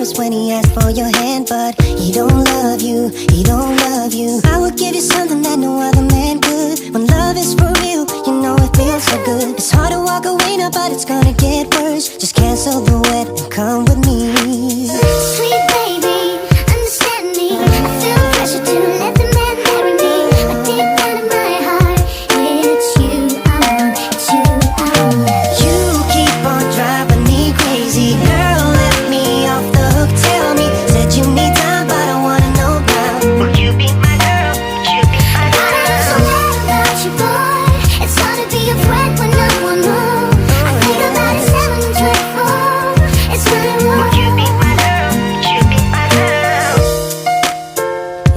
nervous when he asked for your hand, but he don't love you, he don't love you. I would give you something that no other man could. When love is for real, you know it feels so good. It's hard to walk away now, but it's gonna get worse. Just cancel the wed and come with me. Sweet baby, understand me. I feel the pressure to let the man marry me, but deep down in my heart, it's you I want, it's you I want. You keep on driving me crazy, girl, let me off the hook. Tell me, said you need time, but I wanna know now. Would you be my girl? Would you be my girl? I'm so mad about you, boy. It's hard to be a friend when no one knows. I think about it 7:24. It's really wrong. Would you be my girl? Would you be my girl?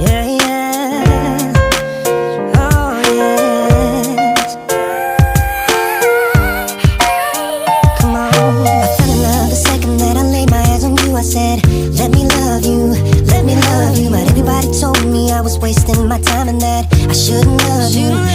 Yeah, yeah. Oh, yes. Come on. I fell in love the second that I laid my eyes on you. I said, let me love you, let me love you. But everybody told me I was wasting my time and that I shouldn't love you.